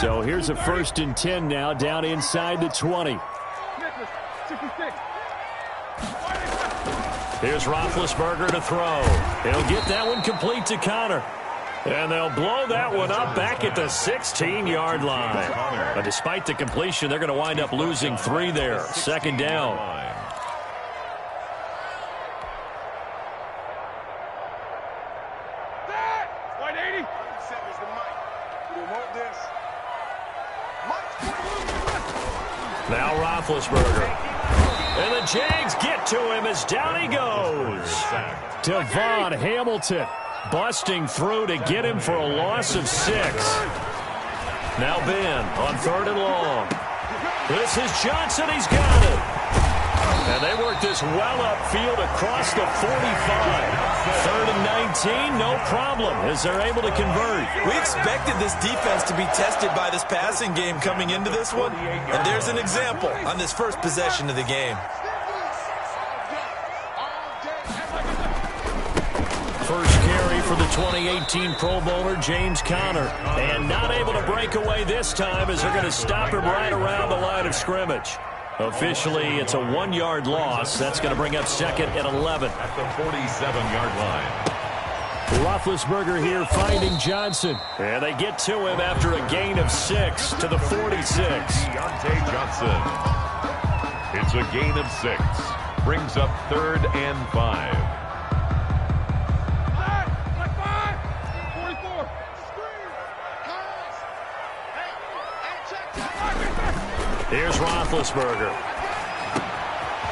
So here's a 1st and 10 now, down inside the 20. Here's Roethlisberger to throw. He'll get that one complete to Connor. And they'll blow that one up back at the 16-yard line. But despite the completion, they're going to wind up losing 3 there. 2nd down. Now Roethlisberger. And the Jags get to him as down he goes. Devon Hamilton busting through to get him for a loss of 6. Now Ben on 3rd and long. This is Johnson. He's got it. And they work this well upfield across the 45. 3rd and 19, no problem, as they're able to convert. We expected this defense to be tested by this passing game coming into this one. And there's an example on this first possession of the game. First carry for the 2018 Pro Bowler, James Conner. And not able to break away this time as they're going to stop him right around the line of scrimmage. Officially, it's a 1-yard loss. That's going to bring up 2nd and 11. At the 47-yard line. Roethlisberger here finding Johnson. And they get to him after a gain of 6 to the 46. Deontay Johnson. It's a gain of 6. Brings up 3rd and 5. Here's Roethlisberger.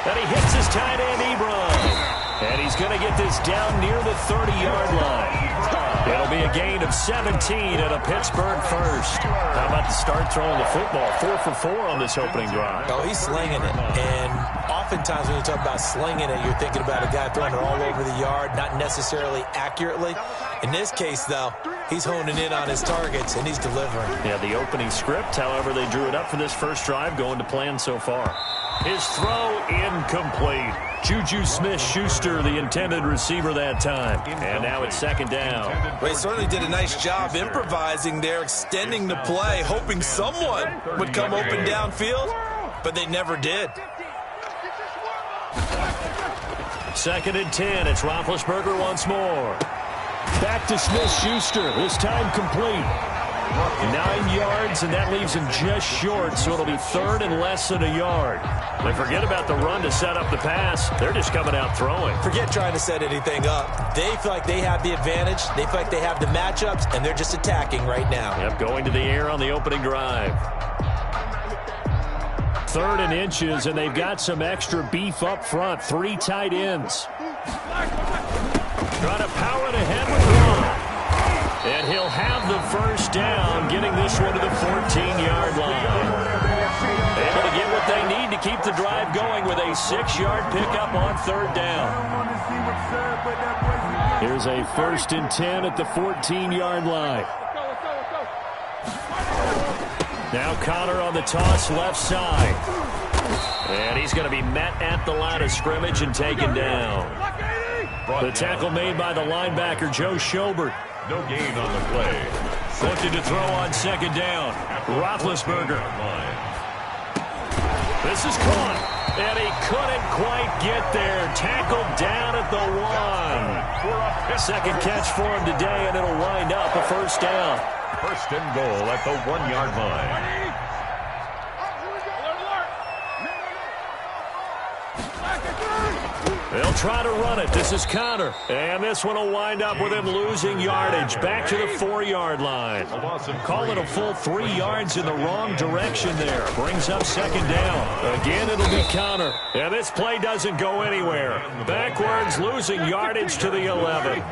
And he hits his tight end, Ebron. And he's going to get this down near the 30-yard line. It'll be a gain of 17 and a Pittsburgh first. How about the start throwing the football? 4 for 4 on this opening drive. Oh, he's slinging it. And oftentimes when you talk about slinging it, you're thinking about a guy throwing it all over the yard, not necessarily accurately. In this case, though, he's honing in on his targets, and he's delivering. Yeah, the opening script, however, they drew it up for this first drive, going to plan so far. His throw incomplete. Juju Smith-Schuster, the intended receiver that time. And now it's 2nd down. Well, he certainly did a nice job improvising there, extending the play, hoping someone would come open downfield, but they never did. 2nd and 10. It's Roethlisberger once more. Back to Smith-Schuster. This time complete. 9 yards, and that leaves him just short, so it'll be 3rd and less than a yard. They forget about the run to set up the pass. They're just coming out throwing. Forget trying to set anything up. They feel like they have the advantage. They feel like they have the matchups, and they're just attacking right now. Yep, going to the air on the opening drive. 3rd and inches, and they've got some extra beef up front. 3 tight ends. Trying to power it ahead with Ron. And he'll have the first down, getting this one to the 14-yard line. Able to get what they need to keep the drive going with a 6-yard pickup on 3rd down. Here's a 1st and 10 at the 14-yard line. Now Conner on the toss left side. And he's going to be met at the line of scrimmage and taken down. The tackle made by the linebacker, Joe Schobert. No gain on the play. Looking to throw on 2nd down. Roethlisberger. This is caught. And he couldn't quite get there. Tackled down at the 1. 2nd catch for him today, and it'll wind up a 1st down. 1st and goal at the 1-yard line. They'll try to run it. This is Conner. And this one will wind up with him losing yardage. Back to the 4-yard line. Call it a full 3 yards in the wrong direction there. Brings up 2nd down. Again, it'll be Conner. And this play doesn't go anywhere. Backwards, losing yardage to the 11.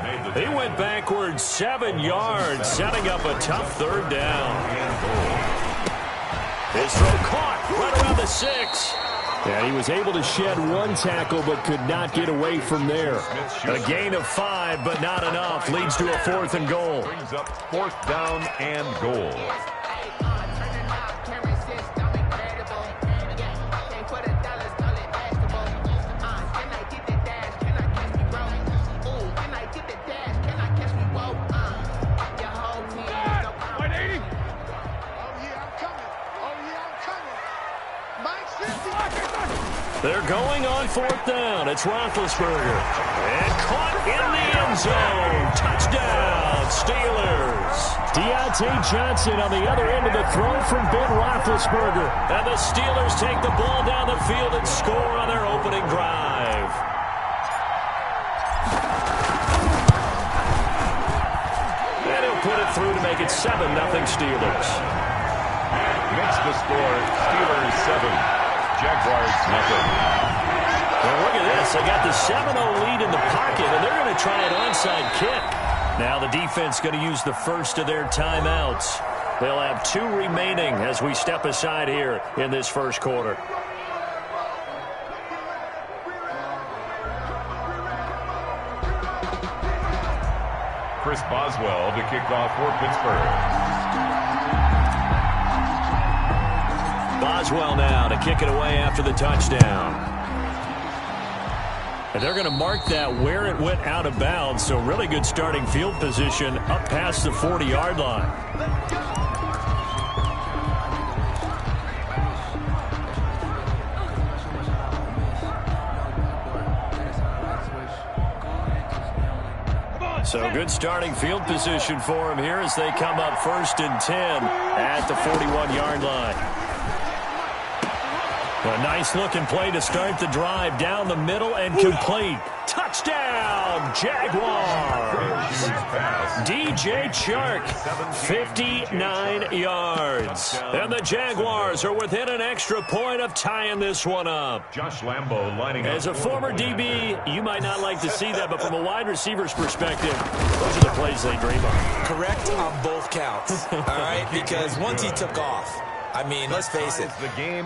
He went backwards 7 yards, setting up a tough 3rd down. His throw caught right around the 6. And he was able to shed 1 tackle but could not get away from there. A gain of 5, but not enough. Leads to a 4th and goal. Brings up 4th down and goal. They're going on fourth down. It's Roethlisberger. And caught in the end zone. Touchdown, Steelers. Deontay Johnson on the other end of the throw from Ben Roethlisberger. And the Steelers take the ball down the field and score on their opening drive. And he'll put it through to make it 7-0 Steelers. Makes the score Steelers 7. Jaguars nothing. Well, look at this. They got the 7-0 lead in the pocket, and they're going to try an onside kick. Now the defense going to use the first of their timeouts. They'll have 2 remaining as we step aside here in this first quarter. Chris Boswell to kick off for Pittsburgh. Boswell now to kick it away after the touchdown. And they're going to mark that where it went out of bounds, so really good starting field position up past the 40-yard line. So good starting field position for him here as they come up 1st and 10 at the 41-yard line. A nice-looking play to start the drive down the middle and complete. Touchdown, Jaguars. DJ Chark, 59 yards. And the Jaguars are within an extra point of tying this one up. Josh Lambo lining up. As a former DB, you might not like to see that, but from a wide receiver's perspective, those are the plays they dream of. Correct on both counts, all right? Because once he took off, I mean, let's face it,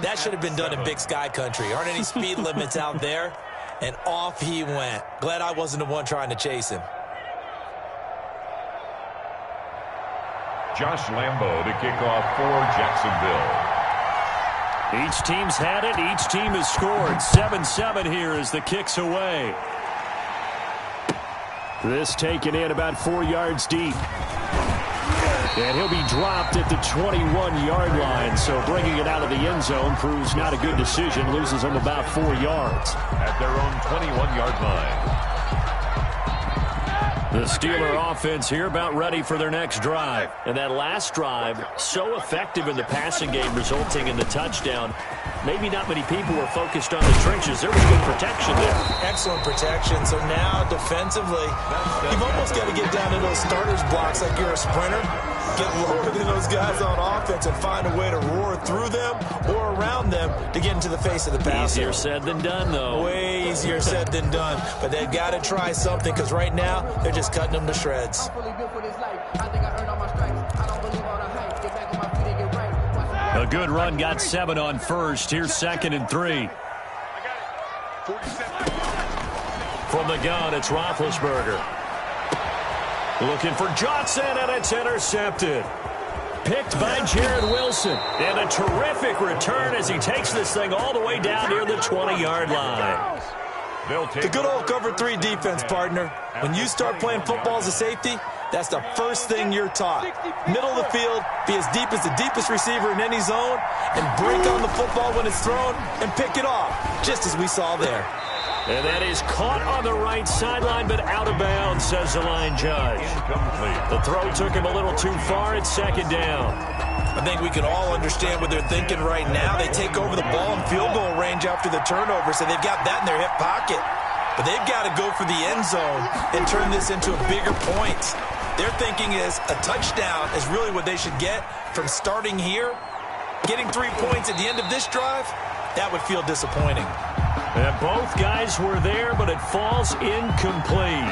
that should have been done in Big Sky Country. Aren't any speed limits out there? And off he went. Glad I wasn't the one trying to chase him. Josh Lambo to kick off for Jacksonville. Each team's had it. Each team has scored. 7-7 here as the kick's away. This taken in about 4 yards deep. And he'll be dropped at the 21-yard line, so bringing it out of the end zone proves not a good decision. Loses him about 4 yards. At their own 21-yard line. The Steeler offense here about ready for their next drive. And that last drive, so effective in the passing game, resulting in the touchdown. Maybe not many people were focused on the trenches. There was good protection there. Excellent protection. So now, defensively, you've almost got to get down to those starters blocks like you're a sprinter. Get lower than those guys on offense and find a way to roar through them or around them to get into the face of the passer. Easier said than done, though. Way easier said than done. But they've got to try something because right now they're just cutting them to shreds. A good run got 7 on first. Here's 2nd and 3. From the gun, it's Roethlisberger. Looking for Johnson, and it's intercepted. Picked by Jared Wilson. And a terrific return as he takes this thing all the way down near the 20-yard line. The good old cover 3 defense, partner. When you start playing football as a safety, that's the first thing you're taught. Middle of the field, be as deep as the deepest receiver in any zone, and break on the football when it's thrown and pick it off, just as we saw there. And that is caught on the right sideline, but out of bounds, says the line judge. The throw took him a little too far. It's 2nd down. I think we can all understand what they're thinking right now. They take over the ball in field goal range after the turnover, so they've got that in their hip pocket. But they've got to go for the end zone and turn this into a bigger point. Their thinking is a touchdown is really what they should get from starting here. Getting 3 points at the end of this drive, that would feel disappointing. And both guys were there, but it falls incomplete.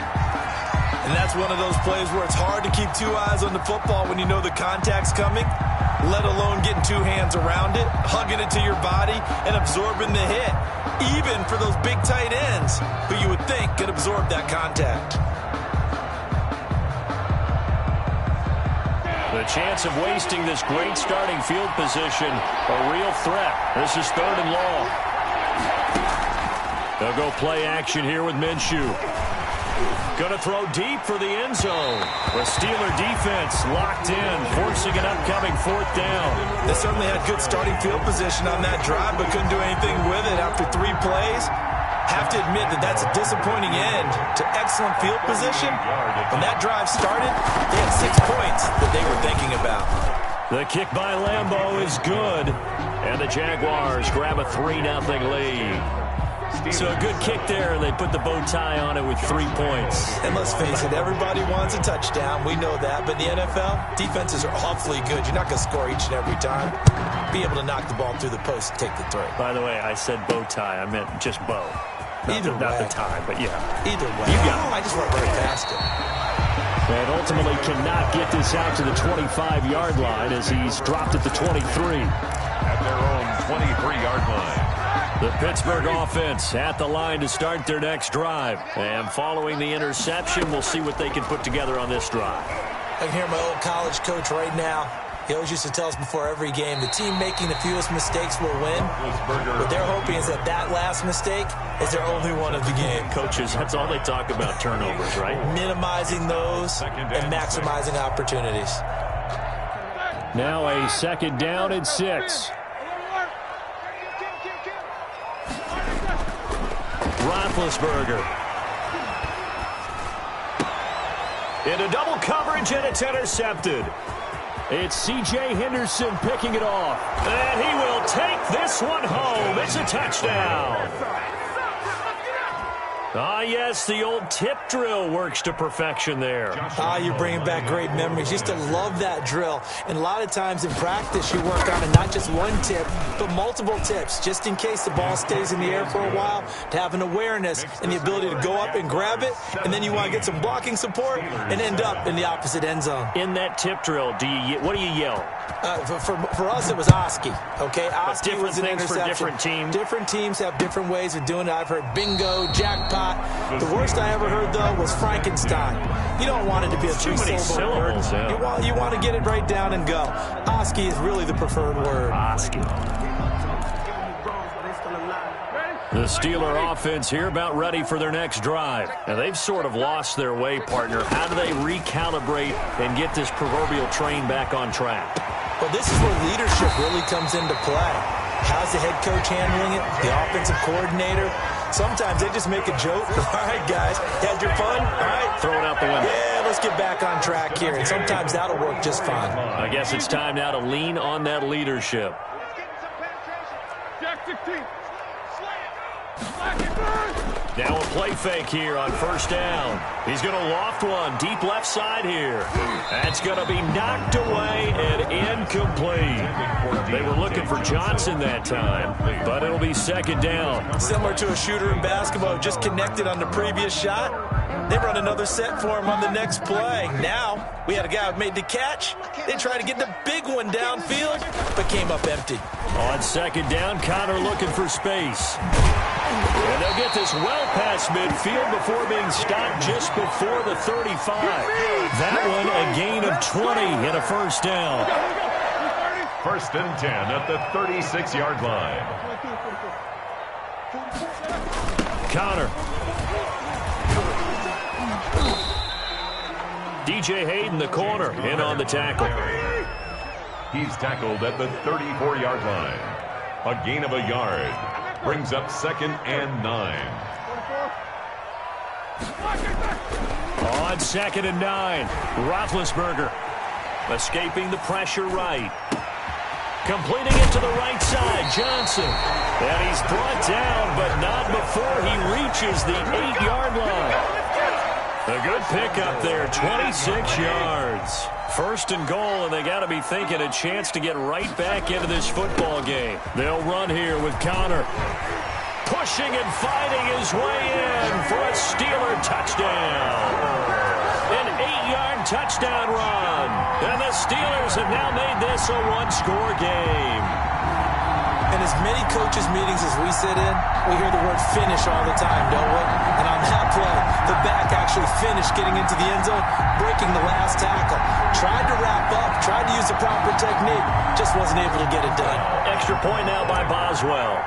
And that's one of those plays where it's hard to keep 2 eyes on the football when you know the contact's coming, let alone getting 2 hands around it, hugging it to your body, and absorbing the hit, even for those big tight ends who you would think could absorb that contact. The chance of wasting this great starting field position, a real threat. This is 3rd and long. They'll go play action here with Minshew. Going to throw deep for the end zone. The Steeler defense locked in, forcing an upcoming 4th down. They certainly had good starting field position on that drive, but couldn't do anything with it after 3 plays. Have to admit that that's a disappointing end to excellent field position. When that drive started, they had 6 points that they were thinking about. The kick by Lambeau is good, and the Jaguars grab a 3-0 lead. So a good kick there, and they put the bow tie on it with 3 points. And let's face it, everybody wants a touchdown. We know that. But in the NFL, defenses are awfully good. You're not going to score each and every time. Be able to knock the ball through the post and take the 3. By the way, I said bow tie. I meant just bow. Not the tie, but yeah. Either way. You got it. I just went right past it. And ultimately cannot get this out to the 25-yard line as he's dropped at the 23. At their own 23-yard line. The Pittsburgh offense at the line to start their next drive. And following the interception, we'll see what they can put together on this drive. I can hear my old college coach right now. He always used to tell us before every game, the team making the fewest mistakes will win. What they're hoping is that last mistake is their only one of the game. Coaches, that's all they talk about, turnovers, right? Minimizing those and maximizing opportunities. Now a 2nd down and 6. Roethlisberger. Into double coverage, and it's intercepted. It's C.J. Henderson picking it off. And he will take this one home. It's a touchdown. Ah, yes, the old tip drill works to perfection there. You're bringing back great memories. Used to love that drill. And a lot of times in practice, you work on it, not just one tip, but multiple tips, just in case the ball stays in the air for a while, to have an awareness and the ability to go up and grab it, and then you want to get some blocking support and end up in the opposite end zone. In that tip drill, what do you yell? For us, it was Oski. Okay, Oski was an interception. For different teams. Different teams have different ways of doing it. I've heard bingo, jackpot. The worst I ever heard, though, was Frankenstein. You don't want it to be a 3-syllable word. Yeah. You want to get it right down and go. Oski is really the preferred word. Oski. The Steeler offense here about ready for their next drive. Now, they've sort of lost their way, partner. How do they recalibrate and get this proverbial train back on track? Well, this is where leadership really comes into play. How's the head coach handling it? The offensive coordinator? Sometimes they just make a joke. All right, guys, had your fun? All right. Throw it out the window. Yeah, let's get back on track here. And sometimes that'll work just fine. I guess it's time now to lean on that leadership. Now a play fake here on 1st down. He's going to loft one deep left side here. That's going to be knocked away and incomplete. They were looking for Johnson that time, but it'll be 2nd down. Similar to a shooter in basketball who just connected on the previous shot. They run another set for him on the next play. Now, we had a guy who made the catch. They tried to get the big one downfield, but came up empty. On 2nd down, Connor looking for space. And they'll get this well past midfield before being stopped just before the 35. That one a gain of 20 and a 1st down. 1st and 10 at the 36-yard line. Connor. DJ Hayden, the corner, in on the tackle. He's tackled at the 34-yard line. A gain of a yard. Brings up 2nd and 9. On 2nd and 9, Roethlisberger escaping the pressure right. Completing it to the right side, Johnson. And he's brought down, but not before he reaches the 8-yard line. A good pickup there, 26 yards. 1st and goal, and they got to be thinking a chance to get right back into this football game. They'll run here with Connor. Pushing and fighting his way in for a Steeler touchdown. An 8-yard touchdown run. And the Steelers have now made this a 1-score game. In as many coaches' meetings as we sit in, we hear the word finish all the time, don't we? And on that play, the back actually finished getting into the end zone, breaking the last tackle. Tried to wrap up, tried to use the proper technique, just wasn't able to get it done. Extra point now by Boswell.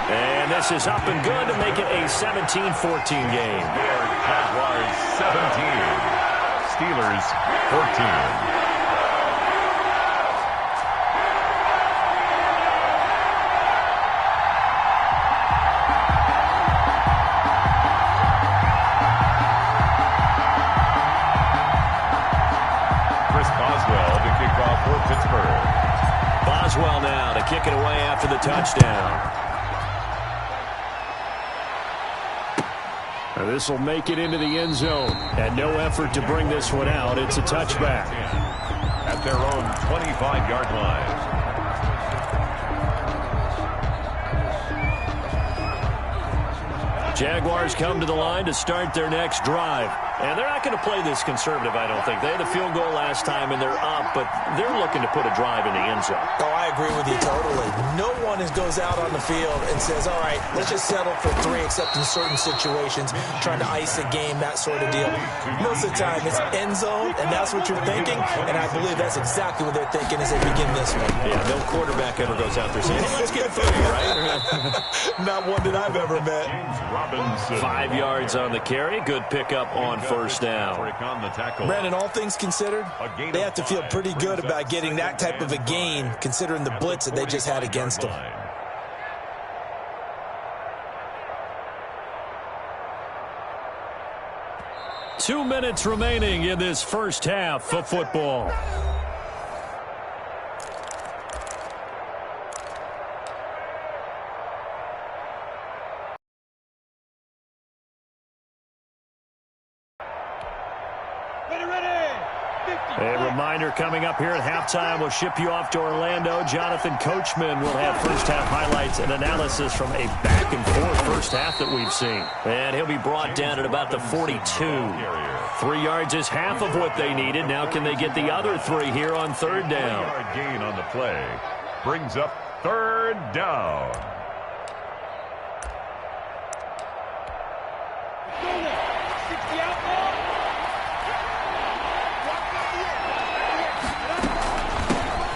And this is up and good to make it a 17-14 game. Jaguars 17. Steelers 14. Boswell now to kick it away after the touchdown. This will make it into the end zone. And no effort to bring this one out. It's a touchback. At their own 25-yard line. Jaguars come to the line to start their next drive. And they're not going to play this conservative, I don't think. They had the field goal last time, and they're up, but they're looking to put a drive in the end zone. Oh, I agree with you totally. No one goes out on the field and says, all right, let's just settle for 3, except in certain situations, trying to ice a game, that sort of deal. Most of the time, it's end zone, and that's what you're thinking, and I believe that's exactly what they're thinking as they begin this one. Yeah, no quarterback ever goes out there saying, hey, let's get 3, right? Not one that I've ever met. 5 yards on the carry. Good pickup on first down. Brandon, all things considered, they have to feel pretty good about getting that type of a gain, considering the blitz that they just had against them. 2 minutes remaining in this first half of football. A reminder coming up here at halftime. We'll ship you off to Orlando. Jonathan Coachman will have first half highlights and analysis from a back and forth first half that we've seen. And he'll be brought down at about the 42. 3 yards is half of what they needed. Now can they get the other 3 here on third down? 3-yard gain on the play brings up third down.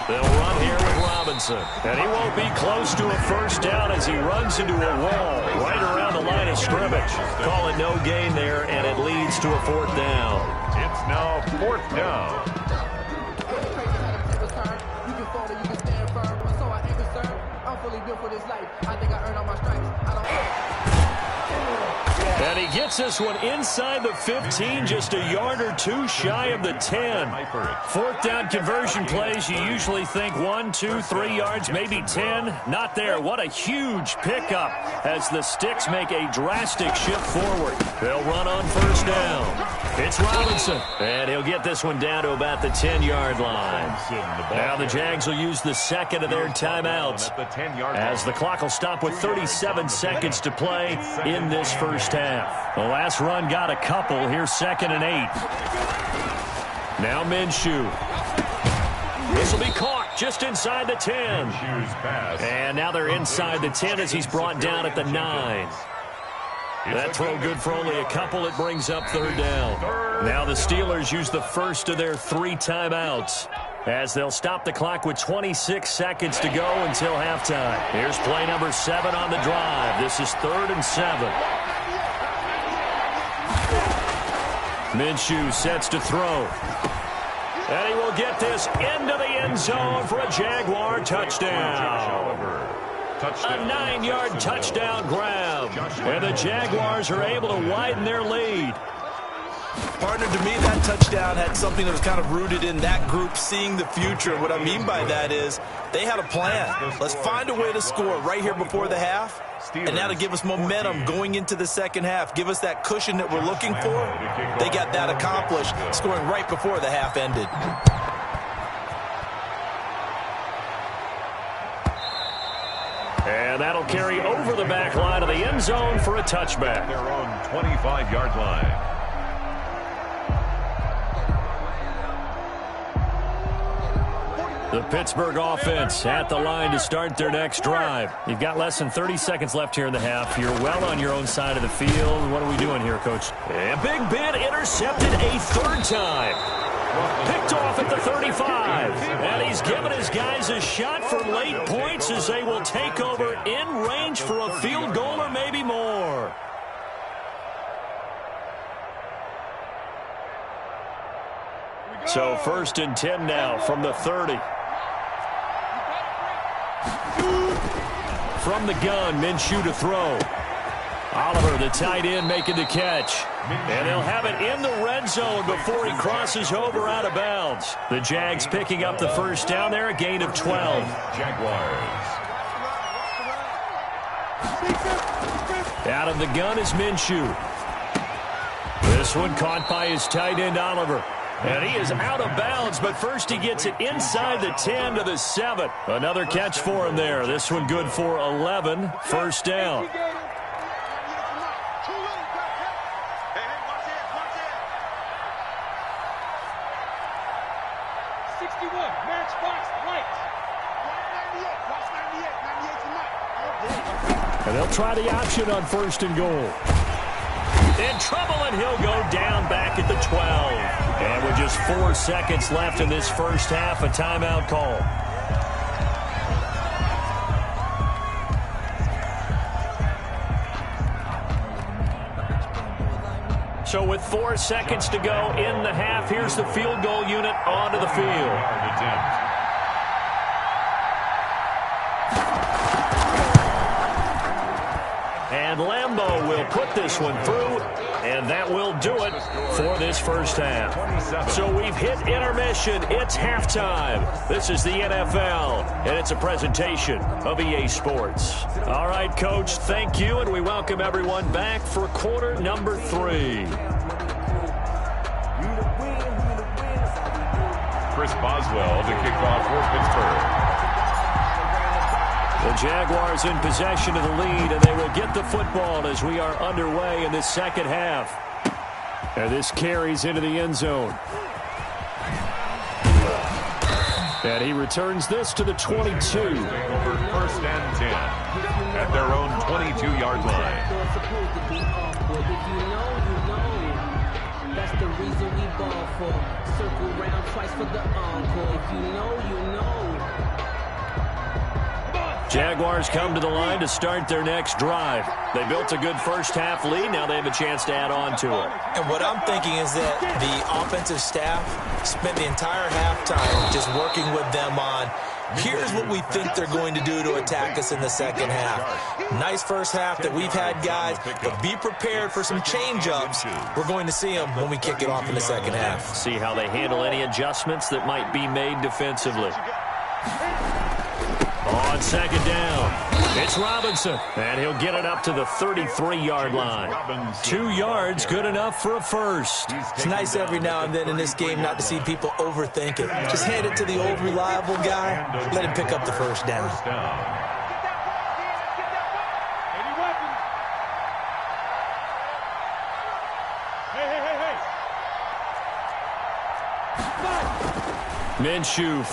They'll run here with Robinson. And he won't be close to a first down as he runs into a wall right around the line of scrimmage. Call it no gain there, and it leads to a 4th down. It's now 4th down. And he gets this one inside the 15, just a yard or 2 shy of the 10. 4th down conversion plays, you usually think 1, 2, 3 yards, maybe 10. Not there. What a huge pickup as the Sticks make a drastic shift forward. They'll run on first down. It's Robinson, and he'll get this one down to about the 10-yard line. Now the Jags will use the second of their timeouts as the clock will stop with 37 seconds to play in this first half. The last run got a couple. Here's 2nd and 8. Now Minshew. This will be caught just inside the 10. And now they're inside the 10 as he's brought down at the 9. That throw good for only a couple. It brings up third down. Now the Steelers use the first of their 3 timeouts as they'll stop the clock with 26 seconds to go until halftime. Here's play number 7 on the drive. This is 3rd and 7. Minshew sets to throw. And he will get this into the end zone for a Jaguar touchdown. A 9-yard touchdown grab. And the Jaguars are able to widen their lead. Partner, to me, that touchdown had something that was kind of rooted in that group seeing the future. What I mean by that is they had a plan. Let's find a way to score right here before the half. And now to give us momentum going into the second half, give us that cushion that we're looking for. They got that accomplished, scoring right before the half ended. And that'll carry over the back line of the end zone for a touchback. Their own 25-yard line. The Pittsburgh offense at the line to start their next drive. You've got less than 30 seconds left here in the half. You're well on your own side of the field. What are we doing here, Coach? A big bid intercepted a 3rd time. Picked off at the 35. And he's given his guys a shot for late points as they will take over in range for a field goal or maybe more. So 1st and 10 now from the 30. From the gun, Minshew to throw. Oliver, the tight end, making the catch. And he'll have it in the red zone before he crosses over out of bounds. The Jags picking up the first down there, a gain of 12. Jaguars. Out of the gun is Minshew. This one caught by his tight end, Oliver. And he is out of bounds, but first he gets it inside the 10 to the 7. Another catch for him there. This one good for 11. First down. And they'll try the option on 1st and goal. In trouble, and he'll go down back at the 12. And with just 4 seconds left in this first half, a timeout call. So with 4 seconds to go in the half, here's the field goal unit onto the field. And Lambeau will put this one through, and that will do it for this first half. So we've hit intermission. It's halftime. This is the NFL, and it's a presentation of EA Sports. All right, Coach, thank you, and we welcome everyone back for quarter number 3. Chris Boswell to kick off for Pittsburgh. The Jaguars in possession of the lead, and they will get the football as we are underway in this second half. And this carries into the end zone. And he returns this to the 22. Over 1st and 10 at their own 22-yard line. That's the reason we ball for. Circle round twice for the encore. If you know, you know. Jaguars come to the line to start their next drive. They built a good first half lead. Now they have a chance to add on to it. And what I'm thinking is that the offensive staff spent the entire halftime just working with them on, here's what we think they're going to do to attack us in the second half. Nice first half that we've had, guys, but be prepared for some change-ups. We're going to see them when we kick it off in the second half. See how they handle any adjustments that might be made defensively. On second down, it's Robinson, and he'll get it up to the 33-yard line. 2 yards, good enough for a first. It's nice every now and then in this game not to see people overthink it. Just hand it to the old reliable guy, let him pick up the first down. Minshew